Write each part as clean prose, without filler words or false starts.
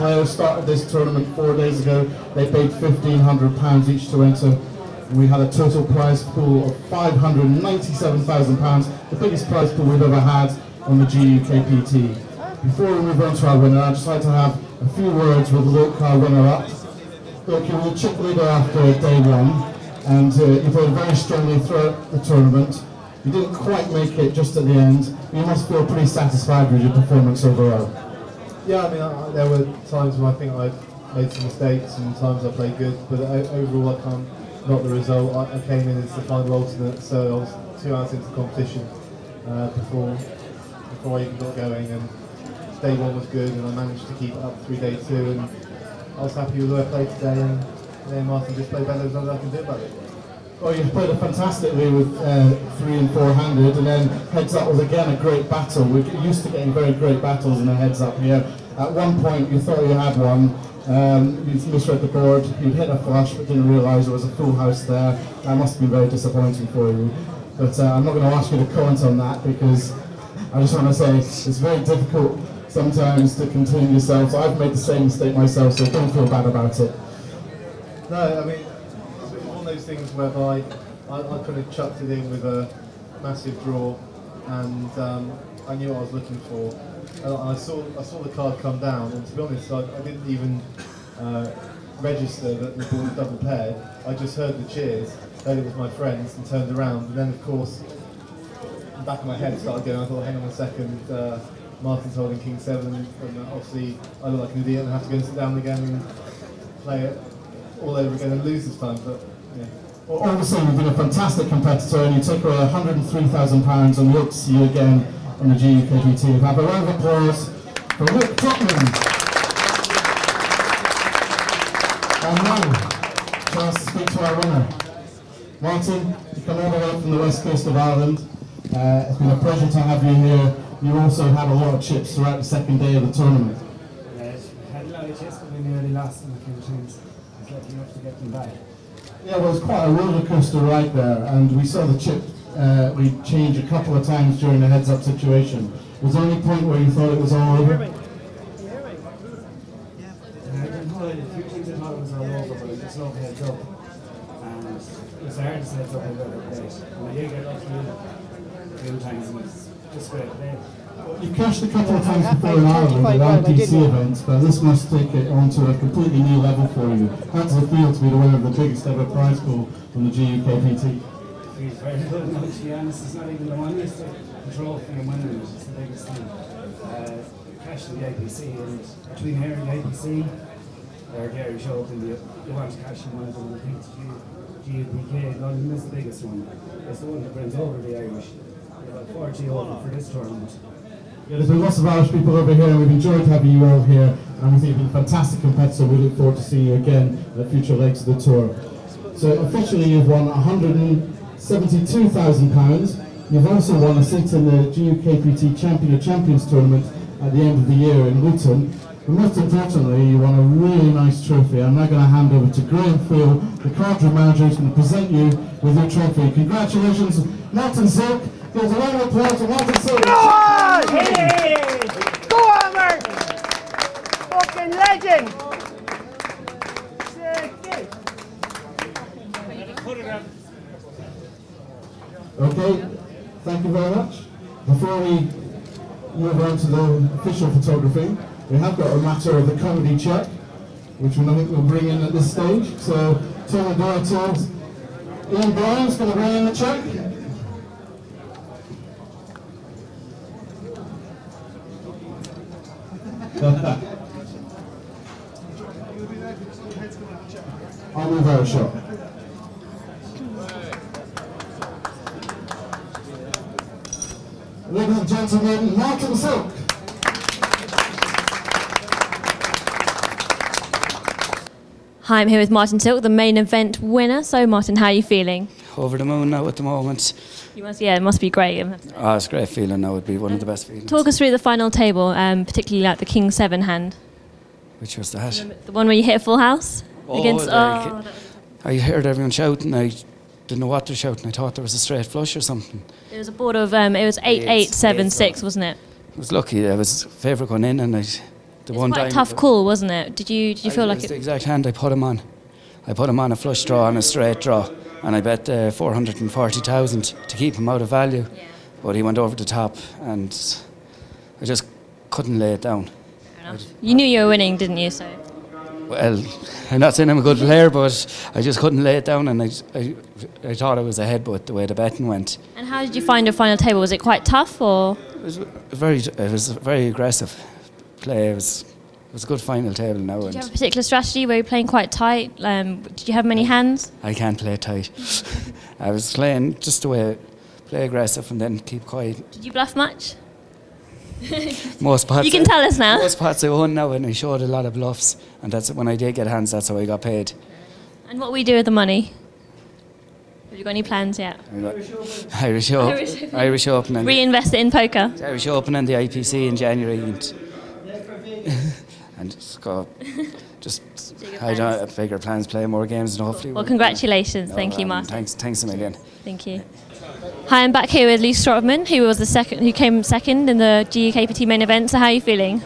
players started this tournament 4 days ago. They paid £1,500 each to enter. We had a total prize pool of £597,000, the biggest prize pool we've ever had on the GUKPT. Before we move on to our winner, I'd just like to have a few words with Luke, our runner-up. Luke, you were the chip leader after day one, and you played very strongly throughout the tournament. You didn't quite make it just at the end. You must feel pretty satisfied with your performance overall. Yeah, I mean, there were times when I think I made some mistakes and times I played good, but overall I can't knock the result. I came in as the final alternate, so I was 2 hours into the competition before I even got going, and day one was good and I managed to keep it up through day 2, and I was happy with the way I played today, and then Martin just played better than I can do about it. Well, you played it fantastically with 3 and 4 handed, and then heads up was again a great battle. We're used to getting very great battles in a heads up here. At one point you thought you had one, you misread the board, you'd hit a flush but didn't realise there was a full house there. That must have been very disappointing for you. But I'm not going to ask you to comment on that, because I just want to say it's very difficult sometimes to contain yourself. So I've made the same mistake myself, so don't feel bad about it. No, I mean, those things whereby I kind of chucked it in with a massive draw, and I knew what I was looking for. I saw the card come down, and to be honest, I didn't even register that the board was double paired. I just heard the cheers, heard it was my friends, and turned around. And then, of course, the back of my head started going. I thought, hang on a second, Martin's holding King 7, and obviously I look like an idiot and have to go and sit down again and play it all over again and lose this time. But yeah. Well, obviously you've been a fantastic competitor and you took away £103,000, and we hope to see you again on the GUKPT. Have a round of applause for Luke Tottenham. And now, chance to speak to our winner. Martin, you come all the way from the west coast of Ireland. It's been a pleasure to have you here. You also had a lot of chips throughout the second day of the tournament. I had a lot of chips, but we nearly lost them a few times. I was lucky enough to get them back. Yeah, well, it was quite a roller coaster ride there, and we saw the chip we change a couple of times during the heads-up situation. Was there any point where you thought it was all over? I didn't know a few things I thought it was all over, but I just love heads up. And it was the hardest heads up I've ever played. And I did get lucky a few times, and it's just great to play. You cashed a couple of times before in Ireland at IPC events, but this must take it onto a completely new level for you. How does it feel to be the winner of the biggest ever prize pool from the GUKPT? It feels very good now, to be honest. It's not even the one, it's the trophy and winning it. It's the biggest thing. Cashed in the IPC, and between here and the IPC, Gary showed up and you want to cash in one of them. I think GUPK, London is the biggest one. It's the one that brings over the Irish. About 40 over for this tournament. Yeah, there's been lots of Irish people over here, and we've enjoyed having you all here, and we think you've been a fantastic competitor. We look forward to seeing you again at future legs of the tour. So officially you've won £172,000. You've also won a seat in the GUKPT Champion of Champions tournament at the end of the year in Luton. But most importantly, you won a really nice trophy. I'm now going to hand over to Graham Field, the Cardinal manager, who's going to present you with your trophy. Congratulations, Martin Silk. Give us a round of applause to Martin Silk. Go on! Hey! Go on, Martin! Fucking legend! Okay, thank you very much. Before we move on to the official photography, we have got a matter of the comedy check, which I think we'll bring in at this stage. So, Tony Doherty's Ian Bryan's going to bring in the check. I'll move out a shot. Ladies and gentlemen, Martin Silk. Hi, I'm here with Martin Silk, the main event winner. So, Martin, how are you feeling? Over the moon now at the moment. You must, yeah, it must be great. Oh, it's a great feeling now. It'd be one of the best feelings. Talk us through the final table, particularly like the King 7 hand. Which was that? The one where you hit a full house? Against, I heard everyone shouting. I didn't know what they were shouting. I thought there was a straight flush or something. It was a board of, it was 8-8-7-6, wasn't it? I was lucky. I was favourite going in, and I The It's one quite a time tough call, wasn't it? Did you feel like it was the it? exact hand I put him on. I put him on a flush draw and a straight draw, and I bet 440,000 to keep him out of value. Yeah. But he went over the top, and I just couldn't lay it down. Fair enough. You knew you were winning, didn't you? So. Well, I'm not saying I'm a good player, but I just couldn't lay it down, and I thought I was ahead, but the way the betting went. And how did you find your final table? Was it quite tough, or? It was very aggressive play. It was a good final table now. Did you have a particular strategy? Were you playing quite tight? Did you have many hands? I can't play tight. I was playing just the way, play aggressive and then keep quiet. Did you bluff much? Most pots. You can tell us now. Most pots I won now, and I showed a lot of bluffs, and that's when I did get hands. That's how I got paid. And what we do with the money? Have you got any plans yet? Irish Open, and Reinvest it in poker. Irish Open and the IPC in January, and just I don't have bigger plans, play more games, and hopefully. Well, congratulations. Thank you, Martin. Thanks a million. Thank you. Hi, I'm back here with Lee Strotman, who came second in the GUKPT main event. So how are you feeling?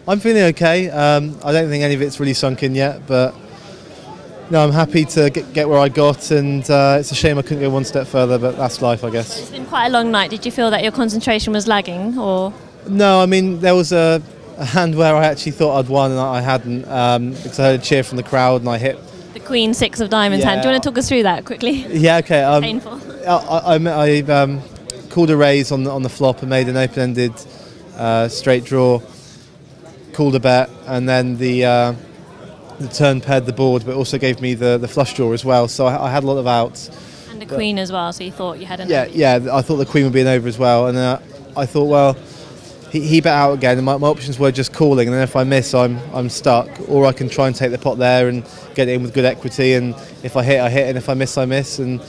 I'm feeling okay. I don't think any of it's really sunk in yet, but no, I'm happy to get where I got, and it's a shame I couldn't go one step further, but that's life, I guess. It's been quite a long night. Did you feel that your concentration was lagging, or? No, I mean, there was a hand where I actually thought I'd won and I hadn't, because I heard a cheer from the crowd and I hit The Queen Six of Diamonds hand. Do you want to talk us through that quickly? Yeah, okay. Painful. I called a raise on the flop and made an open-ended straight draw, called a bet, and then the turn paired the board, but also gave me the flush draw as well. So I had a lot of outs. And the Queen as well, so you thought you had an Yeah, I thought the Queen would be an over as well, and I thought, well, he bet out again, and my options were just calling, and then if I miss, I'm stuck, or I can try and take the pot there and get it in with good equity, and if I hit, I hit, and if I miss, I miss, and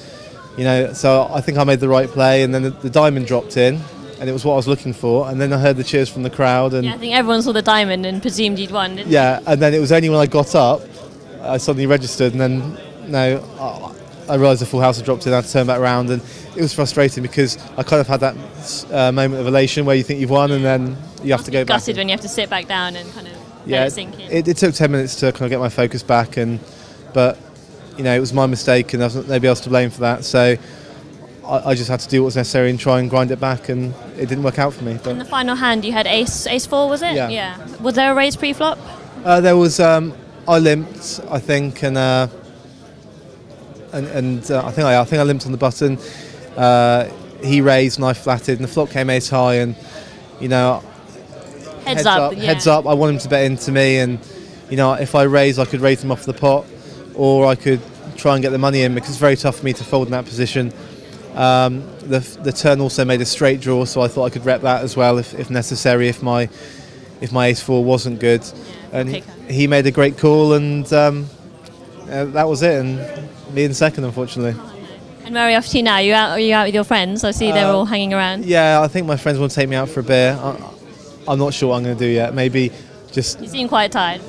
so I think I made the right play, and then the diamond dropped in, and it was what I was looking for, and then I heard the cheers from the crowd, and I think everyone saw the diamond and presumed you'd won, didn't yeah, and then it was only when I got up, I suddenly registered, and then I realised the full house had dropped in. I had to turn back around, and it was frustrating because I kind of had that moment of elation where you think you've won, and then you have to go back. Gutted when you have to sit back down and kind of let Yeah, it sink in. it took 10 minutes to kind of get my focus back, but it was my mistake, and there was nobody else to blame for that. So I just had to do what was necessary and try and grind it back, and it didn't work out for me. But in the final hand, you had ace four, was it? Yeah. Was there a raise pre-flop? there was I limped, I think, and I think I limped on the button. He raised and I flatted, and the flop came ace high, and Heads up. heads up. I want him to bet into me, and if I raise, I could raise him off the pot, or I could try and get the money in, because it's very tough for me to fold in that position. The turn also made a straight draw, so I thought I could rep that as well if necessary, if my ace four wasn't good. And he made a great call, and that was it, and me in second, unfortunately. And where are you off to now? Are you out with your friends? I see they're all hanging around. Yeah, I think my friends want to take me out for a beer. I'm not sure what I'm going to do yet. Maybe just... You seem quite tired.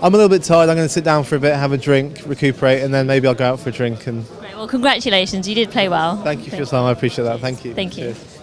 I'm a little bit tired. I'm going to sit down for a bit, have a drink, recuperate, and then maybe I'll go out for a drink. Great. Well, congratulations. You did play well. Thank you for your time. I appreciate that. Thank you. Thank you. Cheers.